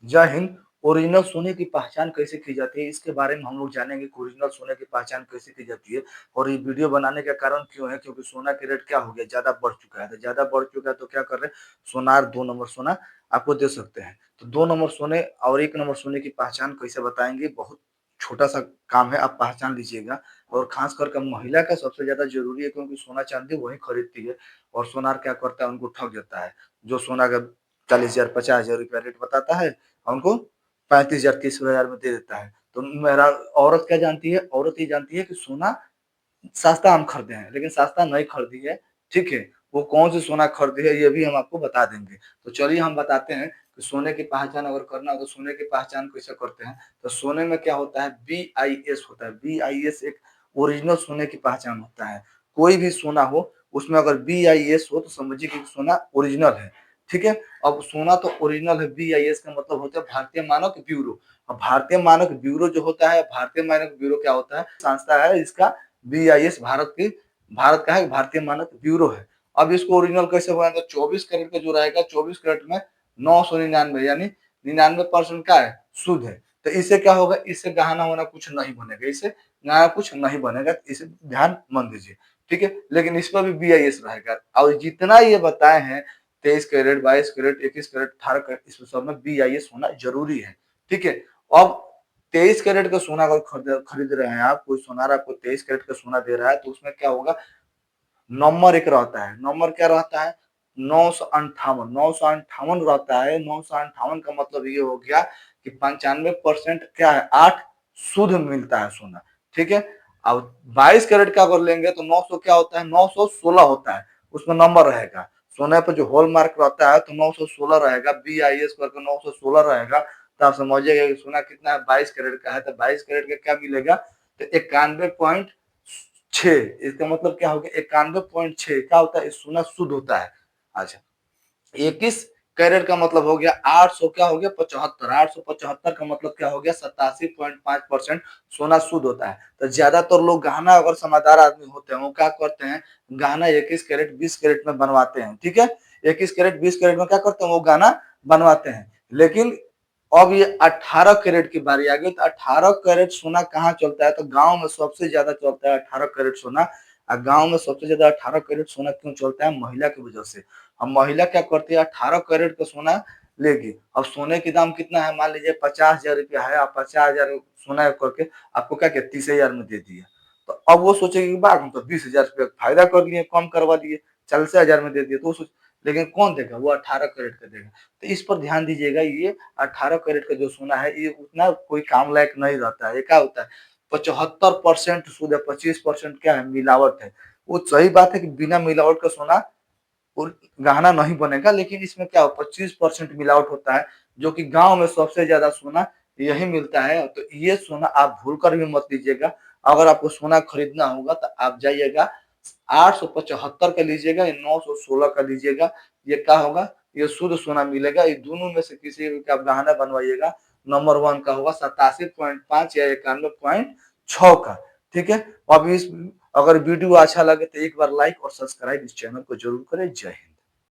जय हिंद। ओरिजिनल सोने की पहचान कैसे की जाती है, इसके बारे में हम लोग जानेंगे कि ओरिजिनल सोने की पहचान कैसे की जाती है और ये वीडियो बनाने का कारण क्यों है, क्योंकि सोना के रेट क्या हो गया, ज़्यादा बढ़ चुका है। तो ज़्यादा बढ़ चुका है तो क्या कर रहे हैं, सोनार 2 नंबर सोना आपको दे सकते हैं। तो 2 नंबर सोने और 1 नंबर सोने की पहचान कैसे बताएँगे, बहुत छोटा-सा काम है, आप पहचान लीजिएगा। और ख़ास करके महिला का सबसे ज़्यादा ज़रूरी है, क्योंकि सोना-चांदी वही खरीदती है और सोनार क्या करता है, उनको ठग देता है। जो सोना का 40,000 50,000 रुपया रेट बताता है, उनको 35,000 30,000 में दे देता है। तो मेरा औरत क्या जानती है? औरत ये जानती है कि सोना सस्ता हम खरीदे हैं, लेकिन सस्ता नहीं खरीदी है, ठीक है? वो कौन-सी सोना खरीदी है, ये भी हम आपको बता देंगे। तो चलिए हम बताते हैं कि सोने की पहचान अगर करना हो तो सोने की पहचान कैसे करते हैं। तो सोने में क्या होता है, बीआईएस होता है। बीआईएस एक ओरिजिनल सोने की पहचान होता है। कोई भी सोना हो, उसमें अगर बीआईएस हो तो समझिए कि सोना ओरिजिनल है, ठीक है? अब सोना तो ओरिजिनल है, बीआईएस का मतलब होता है भारतीय मानक ब्यूरो। अब भारतीय मानक ब्यूरो जो होता है, भारतीय मानक ब्यूरो क्या होता है? संस्था है इसका। बीआईएस भारत का है, भारतीय मानक ब्यूरो है। अब इसको ओरिजिनल कैसे बनाएंगे? 24 कैरेट का जो रहेगा, 24 कैरेट में 999 यानी 99% क्या है, शुद्ध है। तो इससे क्या होगा, इससे गहना वहना कुछ नहीं बनेगा, इससे गहना कुछ नहीं बनेगा, इसे ध्यान मत दीजिए, ठीक है? लेकिन इस पर भी बीआईएस रहेगा। और जितना ये बताए हैं 23 कैरेट, 22 कैरेट, 21 कैरेट, 18 कैरेट, इस सब में बीआईएस होना जरूरी है, ठीक है? अब 23 कैरेट का सोना अगर खरीद रहे हैं आप, कोई सुनार आपको 23 कैरेट का सोना दे रहा है, तो उसमें क्या होगा, नंबर एक रहता है। नंबर क्या रहता है, 958, 958 रहता है। 958 का मतलब ये हो गया कि 95% क्या है, 8 शुद्ध मिलता है सोना, ठीक है? अब 22 कैरेट का अगर लेंगे तो 900 क्या होता है, 916 होता है, उसमें नंबर रहेगा। सोने पर जो हॉल मार्क रहता है तो 916 रहेगा, बीआईएस करके 916 रहेगा। तो आप समझिएगा कि सोना कितना है, 22 कैरेट का है। तो 22 कैरेट का क्या मिलेगा, तो 91.6। इसका मतलब क्या हो गया, 91.6 क्या होता है, सोना शुद्ध होता है। अच्छा, 21 कैरेट का मतलब हो गया 800, क्या हो गया, 75। 875 का मतलब क्या हो गया, 87.5% सोना शुद्ध होता है। तो ज्यादातर लोग गहना, अगर समझदार आदमी होते हैं, वो क्या करते हैं, गहना 21 कैरेट 20 कैरेट में बनवाते हैं, ठीक है? 21 कैरेट 20 कैरेट में क्या करते हैं, वो गहना बनवाते हैं। लेकिन अब ये 18 कैरेट की बारी आ गई। तो 18 कैरेट सोना कहाँ चलता है, तो गांव में सबसे ज्यादा चलता है 18 कैरेट सोना। और गांव में सबसे ज्यादा 18 कैरेट सोना क्यों चलता है, महिला की वजह से। अब महिला क्या करती है, 18 कैरेट का सोना लेगी। अब सोने की दाम कितना है, मान लीजिए 50,000 रुपया है, आप 50,000 सोना करके आपको क्या किया, 30,000 में दे दिया। तो अब वो सोचेगी कि बात, हम तो 20,000 रुपया फायदा कर लिए, कम करवा दिए, 40,000 में दे दिए। तो वो सोच, लेकिन कौन देगा, वो 18 कैरेट का देगा। तो इस पर ध्यान दीजिएगा, ये 18 कैरेट का जो सोना है, ये उतना कोई काम लायक नहीं रहता है। ये क्या होता है, 75% शुद्ध है, 25% क्या है, मिलावट है। वो सही बात है कि बिना मिलावट का सोना और गहना नहीं बनेगा, लेकिन इसमें क्या हो, 25% मिलावट होता है, जो कि गांव में सबसे ज्यादा सोना यही मिलता है। तो ये सोना आप भूल कर भी मत लीजिएगा। अगर आपको सोना खरीदना होगा तो आप जाइएगा 875 का लीजिएगा या 916 का लीजिएगा। ये क्या होगा, ये शुद्ध सोना मिलेगा। ये दोनों में से किसी का आप गहना बनवाइएगा, नंबर 1 का होगा 87.5 या 91.6 का, ठीक है? अब इस, अगर वीडियो अच्छा लगे तो एक बार लाइक और सब्सक्राइब इस चैनल को जरूर करें। जय हिंद।